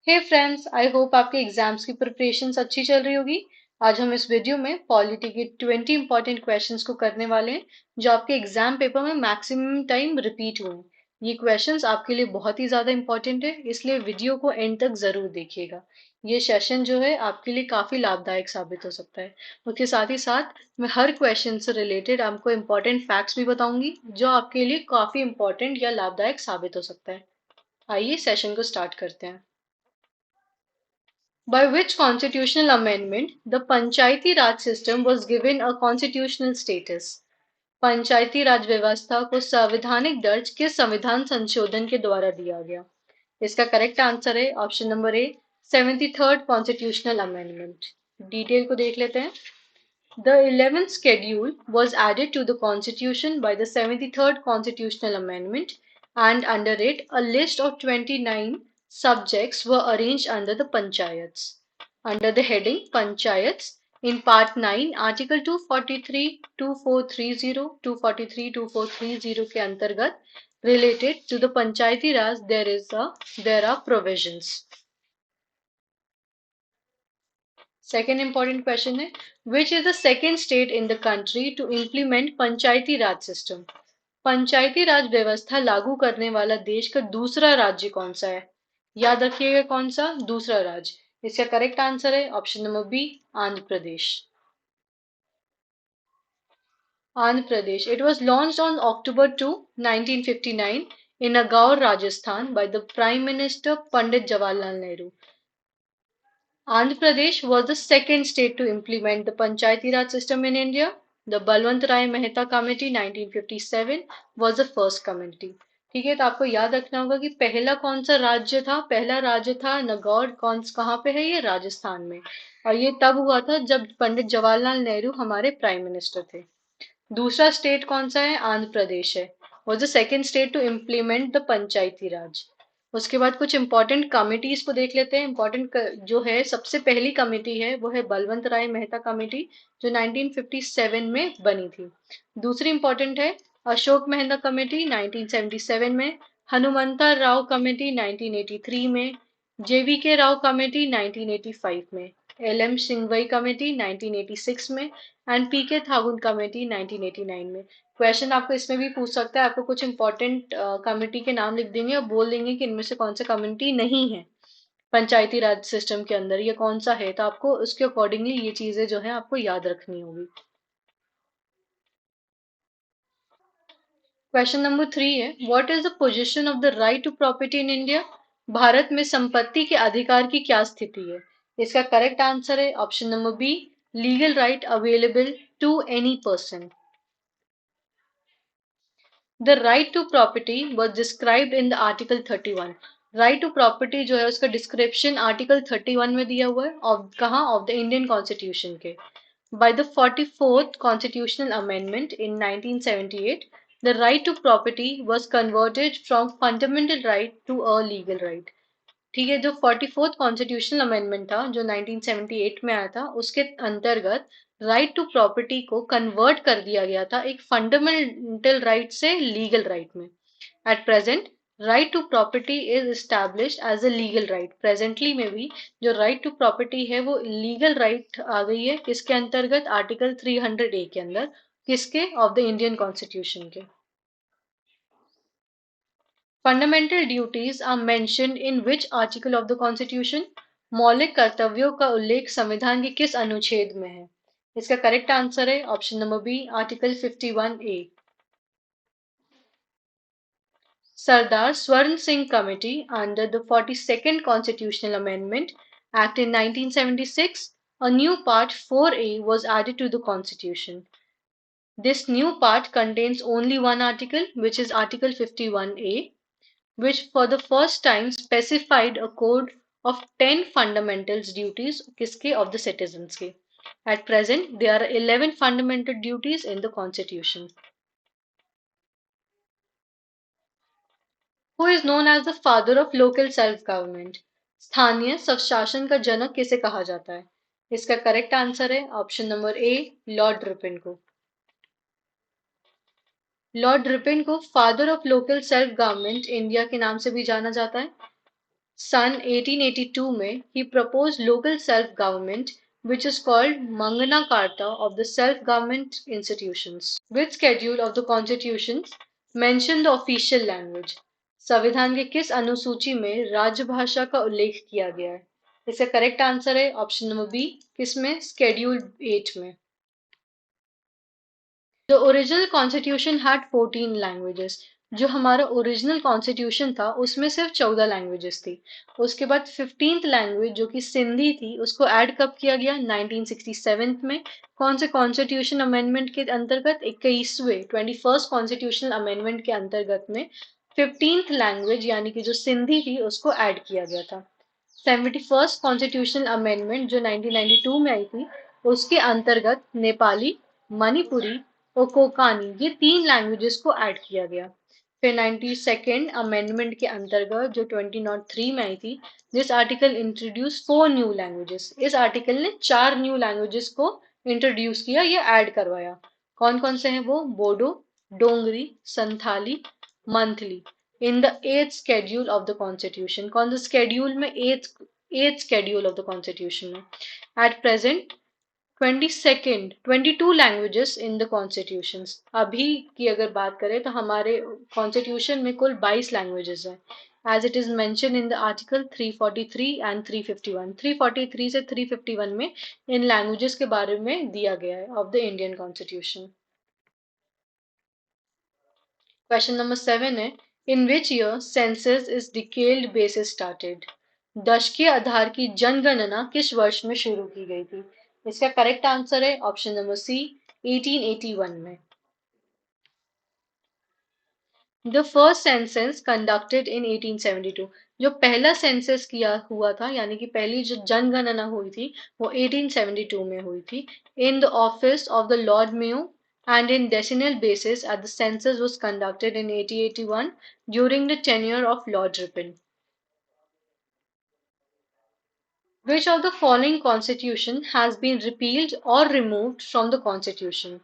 Hey friends, I hope आपके exams की preparations अच्छी चल रही होगी। आज हम इस वीडियो में पॉलिटी के 20 इंपॉर्टेंट क्वेश्चंस को करने वाले हैं जो आपके एग्जाम पेपर में मैक्सिमम टाइम रिपीट हुए हैं। ये क्वेश्चंस आपके लिए बहुत ही ज़्यादा इंपॉर्टेंट है, इसलिए वीडियो को एंड तक ज़रूर देखिएगा। ये सेशन जो है आपके लिए काफ़ी लाभदायक साबित हो सकता है। उसके साथ ही साथ मैं हर क्वेश्चन से रिलेटेड आपको इम्पोर्टेंट फैक्ट्स भी बताऊंगी जो आपके लिए काफ़ी इंपॉर्टेंट या लाभदायक साबित हो सकता है। आइए सेशन को स्टार्ट करते हैं। By which constitutional amendment the Panchayati Raj system was given a constitutional status? पंचायती राज व्यवस्था को संवैधानिक दर्ज किस संविधान संशोधन के द्वारा दिया गया? इसका करेक्ट आंसर है option number A, 73rd constitutional amendment. Detail को देख लेते हैं। The 11th schedule was added to the constitution by the 73rd constitutional amendment, and under it a list of 29 subjects were arranged under the panchayats. Under the heading Panchayats, in part 9 article 243, 2430, 243, 2430 के अंतर्गत related to the Panchayati Raj there are provisions. Second important question है, which is the second state in the country to implement Panchayati Raj system? Panchayati Raj व्यवस्था लागू करने वाला देश का दूसरा राज्य कौन सा है? याद रखिएगा कौन सा दूसरा राज्य। इसका करेक्ट आंसर है option number B, Andhra Pradesh. Andhra Pradesh. It was launched on October 2, 1959 in Nagaur, Rajasthan by the Prime Minister Pandit Jawaharlal Nehru. Andhra Pradesh was the second state to implement the Panchayati Raj system in India. The Balwant Rai Mehta Committee 1957 was the first committee. ठीक है, तो आपको याद रखना होगा कि पहला कौन सा राज्य था। पहला राज्य था नगौर। कहाँ पे है ये? राजस्थान में। और ये तब हुआ था जब पंडित जवाहरलाल नेहरू हमारे प्राइम मिनिस्टर थे। दूसरा स्टेट कौन सा है? आंध्र प्रदेश है। Was the second state to implement the Panchayati Raj. उसके बाद कुछ इंपॉर्टेंट कमिटीज को देख लेते हैं। इंपॉर्टेंट जो है, सबसे पहली कमेटी है वो है बलवंत राय मेहता कमेटी, जो 1957 में बनी थी। दूसरी इंपॉर्टेंट है अशोक मेहता कमेटी 1977 में, हनुमंता राव कमेटी 1983 में, जेवी के राव कमेटी 1985 में, एल एम सिंघवई कमेटी 1986 में एंड पी के थागुन कमेटी 1989 में। क्वेश्चन आपको इसमें भी पूछ सकता है। आपको कुछ इंपॉर्टेंट कमेटी के नाम लिख देंगे और बोल देंगे कि इनमें से कौन सा कमेटी नहीं है पंचायती राज सिस्टम के अंदर, ये कौन सा है। तो आपको उसके अकॉर्डिंगली ये चीजें जो है आपको याद रखनी होगी। क्वेश्चन नंबर 3 है, what is the position of the right to property in India? Bharat में संपत्ति के अधिकार की क्या स्थिति है? इसका करेक्ट आंसर है option number B, legal right available to any person. The right to property was described in the Article 31. Right to property जो है उसका डिस्क्रिप्शन आर्टिकल 31 में दिया हुआ है। ऑफ कहाँ? ऑफ द इंडियन कॉन्स्टिट्यूशन के। By the 44th constitutional amendment in 1978 the right to property was converted from fundamental right to a legal right. ठीक है, जो 44th कॉन्स्टिट्यूशनल अमेंडमेंट था जो 1978 में आया था, उसके अंतर्गत राइट टू प्रॉपर्टी को कन्वर्ट कर दिया गया था एक फंडामेंटल राइट से लीगल राइट में। At present right to property is established as a legal right. Presently में भी जो राइट टू प्रॉपर्टी है वो लीगल राइट आ गई है। किसके अंतर्गत? आर्टिकल 300A के अंदर। किसके? ऑफ द इंडियन कॉन्स्टिट्यूशन के। Fundamental duties are mentioned in which article of the constitution? मौलिक कर्तव्यों का उल्लेख संविधान के किस अनुच्छेद में है? इसका करेक्ट आंसर है option number B, article 51A। Sardar Swaran Singh committee under the 42nd constitutional amendment act in 1976 a new part 4A was added to the constitution. This new part contains only one article, which is article 51A, which for the first time specified a code of 10 fundamental duties किसके? Of the citizens के। At present, there are 11 fundamental duties in the constitution. Who is known as the father of local self-government? स्थानीय स्वशासन का जनक किसे कहा जाता है? इसका करेक्ट आंसर है option number A, Lord Ripon को। लॉर्ड रिपन को father of local self government India के नाम से भी जाना जाता है। सन 1882 में he proposed local self government which is called Mangana Carta of the self government institutions. Which schedule of the constitution mention the official language? संविधान के किस अनुसूची में राजभाषा का उल्लेख किया गया है? इसका करेक्ट आंसर है ऑप्शन नंबर बी, किसमें? स्केड्यूल 8 में। The original constitution had 14 languages. जो हमारा ओरिजिनल कॉन्स्टिट्यूशन था उसमें सिर्फ 14 लैंग्वेजेस थी। उसके बाद 15th लैंग्वेज जो कि सिंधी थी उसको ऐड कब किया गया? 1967 में। कौन से कॉन्स्टिट्यूशन अमेंडमेंट के अंतर्गत? 21वें 21st कॉन्स्टिट्यूशनल अमेंडमेंट के अंतर्गत में 15th लैंग्वेज यानी कि जो सिंधी थी उसको ऐड किया गया था। 71st कॉन्स्टिट्यूशनल अमेंडमेंट जो 1992 में आई थी उसके अंतर्गत नेपाली, मणिपुरी और कोंकणी ये 3 लैंग्वेजेस को ऐड किया गया। फिर 92nd अमेंडमेंट के अंतर्गत जो 2003 में आई थी, this article introduce 4 new languages. इस आर्टिकल ने 4 न्यू लैंग्वेजेस को इंट्रोड्यूस किया या ऐड करवाया। कौन कौन से हैं वो? Bodo, Dogri, Santhali, Maithili in the eighth schedule of the constitution. कौन सा स्केड्यूल में? Eighth schedule of the constitution में। At present 22 languages in the constitution. अभी की अगर बात करें तो हमारे कॉन्स्टिट्यूशन में कुल 22 लैंग्वेजेस हैं, as it is mention in the article 343 and 351। 343 से 351 में इन लैंग्वेजेस के बारे में दिया गया है of the Indian constitution. Question number 7 है, in which year census is decadal basis started? दशकीय आधार की जनगणना किस वर्ष में शुरू की गई थी? इसका करेक्ट आंसर है ऑप्शन नंबर सी, 1881 में। The first census conducted in 1872। जो पहला सेंसस किया हुआ था यानी कि पहली जो जनगणना हुई थी वो 1872 में हुई थी, in the office of the Lord Mayo and in decennial basis as the census was conducted in 1881 during the tenure of Lord Ripon. Which of the following constitution has been repealed or removed from the constitution?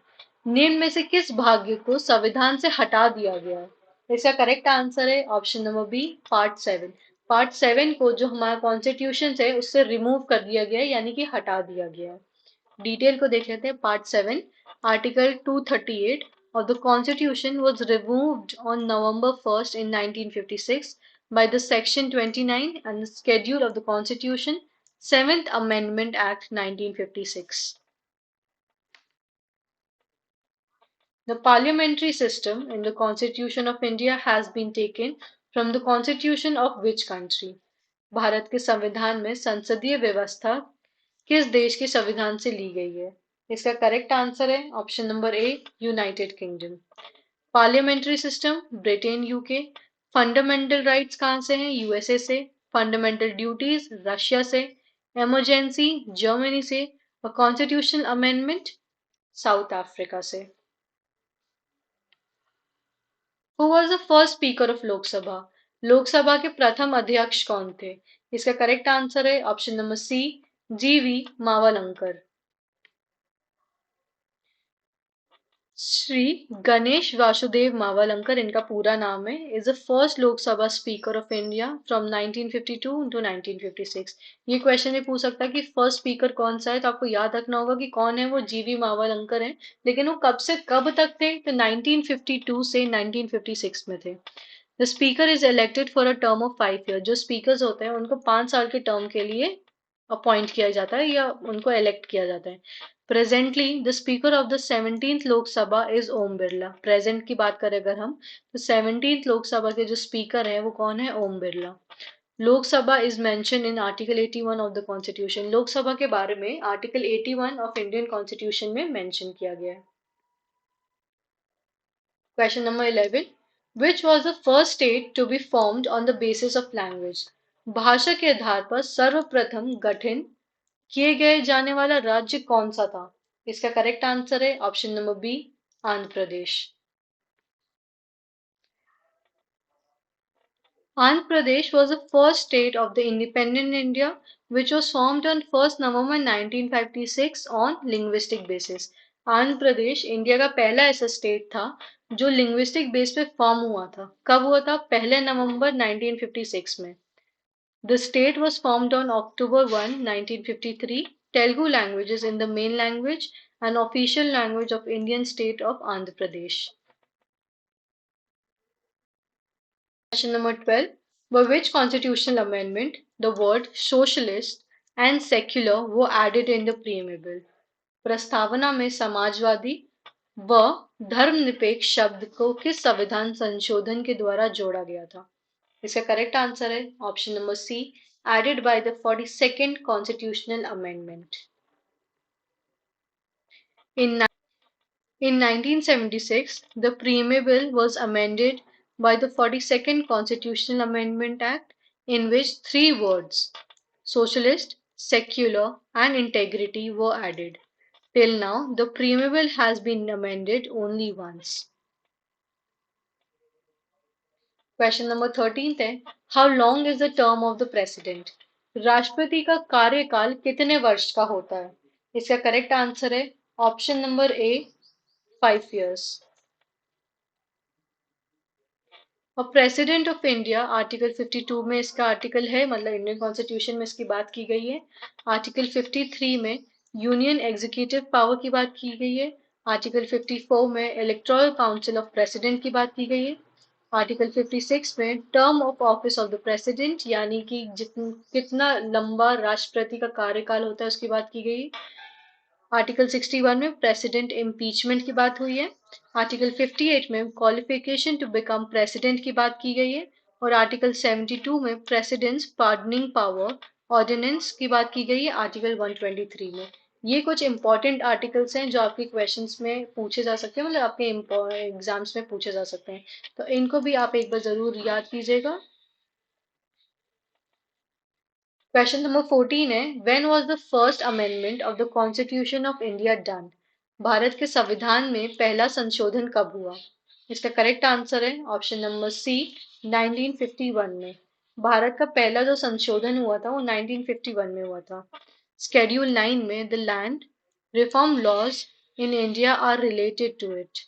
निम्न में से किस भाग्य को संविधान से हटा दिया गया है? इसका करेक्ट आंसर है option number B, part 7। Part 7 को जो हमारा कॉन्स्टिट्यूशन है उससे रिमूव कर दिया गया है यानी कि हटा दिया गया है। डिटेल को देख लेते हैं। Part 7 article 238 of the constitution was removed on November 1st in 1956 by the section 29 and the schedule of the constitution, 7th amendment act 1956. The parliamentary system in the constitution of India has been taken from the constitution of which country? Bharat के संविधान में संसदीय व्यवस्था किस देश के संविधान से ली गई है? इसका करेक्ट आंसर है option number A, United kingdom. Parliamentary system Britain, UK. Fundamental rights कहाँ से हैं? यूएसए से। फंडामेंटल ड्यूटीज रशिया से। इमरजेंसी जर्मनी से। और कॉन्स्टिट्यूशनल अमेंडमेंट साउथ अफ्रीका से। Who was the first speaker of Lok Sabha? Lok Sabha के प्रथम अध्यक्ष कौन थे? इसका करेक्ट आंसर है ऑप्शन नंबर सी, जीवी मावलंकर। श्री गणेश वासुदेव मावलंकर इनका पूरा नाम है, is the first Lok Sabha speaker of India from 1952 to 1956। ये क्वेश्चन ये पूछ सकता है कि फर्स्ट स्पीकर कौन सा है, तो आपको याद रखना होगा कि कौन है वो, जीवी मावलंकर है। लेकिन वो कब से कब तक थे? तो 1952 से 1956 में थे। The speaker is elected for a term of 5 year. जो स्पीकर्स होते हैं उनको 5 साल के टर्म के लिए अपॉइंट किया जाता है या उनको इलेक्ट किया जाता है। Presently the speaker of the 17th Lok Sabha is Om Birla. Present की बात करें अगर हम, तो 17th लोकसभा के जो स्पीकर हैं वो कौन है? Om Birla. Lok Sabha is mention in article 81 of the constitution. Lok Sabha के बारे में आर्टिकल 81 ऑफ इंडियन कॉन्स्टिट्यूशन में मेंशन किया गया है। Question number 11, which was the first state to be formed on the basis of language? भाषा के आधार पर सर्वप्रथम गठन किए गए जाने वाला राज्य कौन सा था? इसका करेक्ट आंसर है option number B, Andhra Pradesh. Andhra Pradesh was the first state of the independent India which was formed on 1st November 1956 on linguistic basis. Andhra Pradesh India का पहला ऐसा स्टेट था जो लिंग्विस्टिक बेस पे फॉर्म हुआ था। कब हुआ था? 1 नवंबर 1956 में। The state was formed on October 1, 1953. Telugu language is in the main language and official language of Indian state of Andhra Pradesh. Question number 12. By which constitutional amendment the word socialist and secular were added in the preamble? प्रस्तावना में समाजवादी व धर्मनिरपेक्ष शब्द को किस संविधान संशोधन के द्वारा जोड़ा गया था? इसका करेक्ट आंसर है option number C, added by the 42nd constitutional amendment. In In 1976, the preamble was amended by the 42nd Constitutional Amendment Act, in which three words, socialist, secular, and integrity, were added. Till now, the preamble has been amended only once. Question number 13 है, How long is the term of the president? राष्ट्रपति का कार्यकाल कितने वर्ष का होता है? इसका करेक्ट आंसर है ऑप्शन नंबर ए, 5 years. और प्रेसिडेंट ऑफ इंडिया आर्टिकल 52 में इसका आर्टिकल है, मतलब इंडियन कॉन्स्टिट्यूशन में इसकी बात की गई है। आर्टिकल 53 में यूनियन एग्जीक्यूटिव पावर की बात की गई है। आर्टिकल 54 में इलेक्टोरल काउंसिल ऑफ प्रेसिडेंट की बात की गई है। आर्टिकल 56 में term of office of the president, यानी कि कितना लंबा राष्ट्रपति का कार्यकाल होता है उसकी बात की गई है। आर्टिकल 61 में प्रेसिडेंट इम्पीचमेंट की बात हुई है। आर्टिकल 58 में क्वालिफिकेशन टू बिकम प्रेसिडेंट की बात की गई है। और आर्टिकल 72 में प्रेसिडेंट्स पार्डनिंग पावर ऑर्डिनेंस की बात की गई है आर्टिकल 123 में। ये कुछ इंपॉर्टेंट आर्टिकल्स हैं जो आपके क्वेश्चंस में पूछे जा सकते हैं, मतलब आपके एग्जाम्स में पूछे जा सकते हैं, तो इनको भी आप एक बार जरूर याद कीजिएगा। क्वेश्चन नंबर 14 है, when was the first amendment of the constitution of India done? Bharat के संविधान में पहला संशोधन कब हुआ? इसका करेक्ट आंसर है ऑप्शन नंबर सी, 1951 में। भारत का पहला जो संशोधन हुआ था वो 1951 में हुआ था। Schedule 9 में the land reform laws in India are related to it.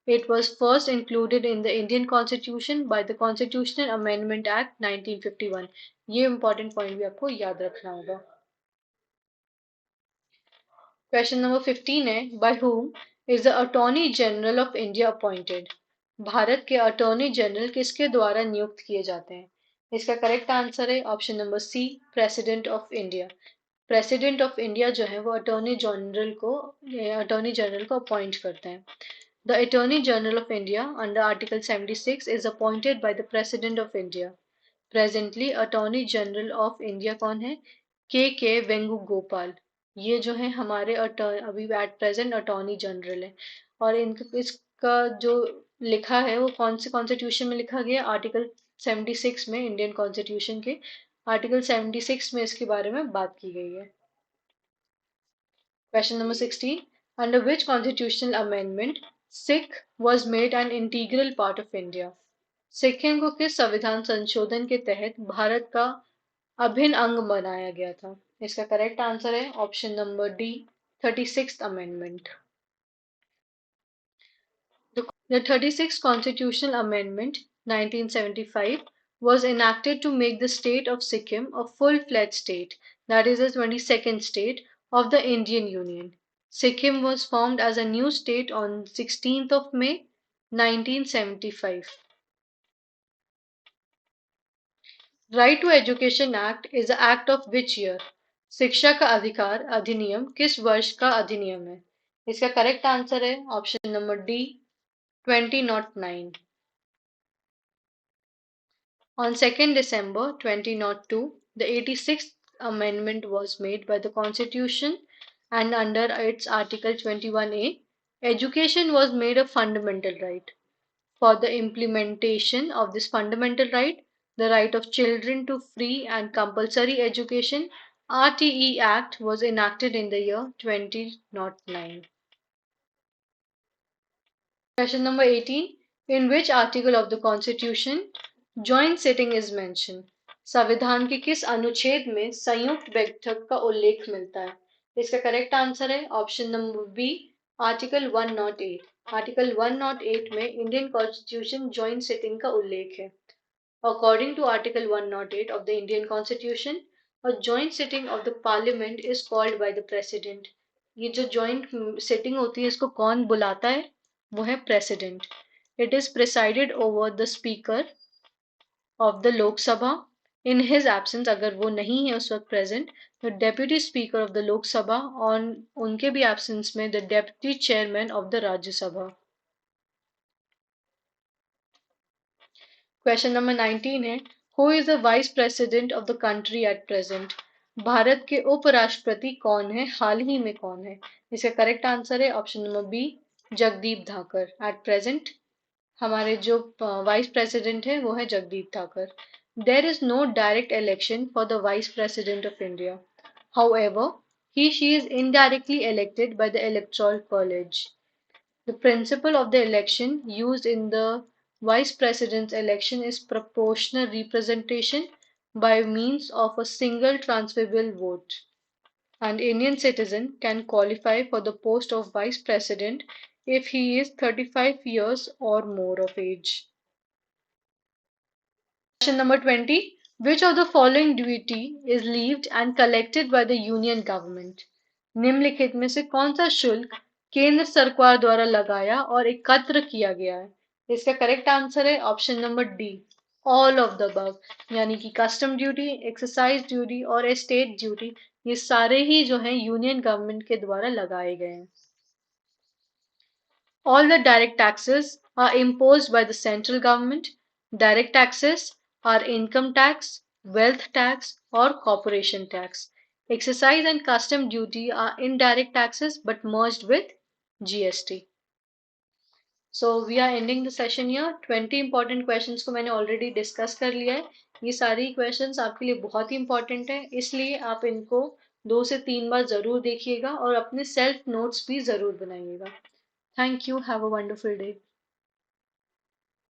It was first included in the Indian Constitution by the Constitutional Amendment Act 1951. ये important point भी आपको याद रखना होगा। Question number 15 है, by whom is the Attorney General of India appointed? Bharat के attorney general किसके द्वारा नियुक्त किए जाते हैं? इसका करेक्ट आंसर है option number C, president of India. President of India जो है वो अटॉर्नी जनरल को अपॉइंट करते हैं। The attorney general of India under article 76 is appointed by the president of India. Presently attorney general of India कौन है? के वेणुगोपाल। ये जो है हमारे अभी एट प्रेजेंट अटॉर्नी जनरल है। और इसका जो लिखा है वो कौन से कॉन्स्टिट्यूशन में लिखा गया? आर्टिकल 76 में, इंडियन कॉन्स्टिट्यूशन के आर्टिकल 76 में इसके बारे में बात की गई है। Question number 16, under which constitutional amendment Sikh was made an integral part of India? Sikkim को किस संविधान संशोधन के तहत भारत का अभिन्न अंग बनाया गया था? इसका करेक्ट आंसर है option number D, 36th amendment. The 36th Constitutional Amendment, 1975, was enacted to make the state of Sikkim a full-fledged state, that is, the 22nd state of the Indian Union. Sikkim was formed as a new state on 16th of May, 1975. Right to Education Act is the act of which year? शिक्षा का अधिकार अधिनियम किस वर्ष का अधिनियम है? इसका करेक्ट आंसर है option number D, 2009. On 2nd December 2002, the 86th Amendment was made by the Constitution, and under its Article 21A, education was made a fundamental right. For the implementation of this fundamental right, the right of children to free and compulsory education, RTE Act was enacted in the year 2009. Question number 18. In which article of the Constitution joint sitting is mentioned? संविधान के किस अनुच्छेद में संयुक्त बैठक का उल्लेख मिलता है? इसका करेक्ट आंसर है option number B, article 108। Article 108 में इंडियन कॉन्स्टिट्यूशन जॉइंट सिटिंग का उल्लेख है। According to Article 108 of the Indian Constitution, a joint sitting of the Parliament is called by the President. ये जो joint sitting होती है इसको कौन बुलाता है? वो है President. It is presided over the Speaker of the Lok Sabha. In his absence, अगर वो नहीं है उस वक्त present, the Deputy Speaker of the Lok Sabha, on उनके भी absence में the Deputy Chairman of the Rajya Sabha. Question number 19 है Who is the Vice President of the country at present? Bharat के उपराष्ट्रपति कौन है हाल ही में कौन है इसका करेक्ट आंसर है option number B Jagdeep Dhankhar at present हमारे जो वाइस प्रेसिडेंट है वो है Jagdeep Dhankhar there is no direct election for the vice president of India however he she is indirectly elected by the electoral college. The principle of the election used in the vice president's election is proportional representation by means of a single transferable vote. An Indian citizen can qualify for the post of vice president if he is 35 years or more of age. Question number 20. Which of the following duty is levied and collected by the union government? निम्नलिखित में से कौन सा शुल्क केंद्र सरकार द्वारा लगाया और एकत्र किया गया है इसका करेक्ट आंसर है option number D all of the above यानी कि कस्टम ड्यूटी एक्सरसाइज ड्यूटी और एस्टेट ड्यूटी ये सारे ही जो है यूनियन गवर्नमेंट के द्वारा लगाए गए हैं All the direct taxes are imposed by the central government. Direct taxes are income tax, wealth tax, or corporation tax. Excise and custom duty are indirect taxes but merged with GST. So we are ending the session here. 20 important questions को मैंने already discuss कर लिया है ये सारी questions आपके लिए बहुत ही important है इसलिए आप इनको 2 से 3 बार ज़रूर देखिएगा और अपने self notes भी ज़रूर बनाइएगा Thank you. Have a wonderful day.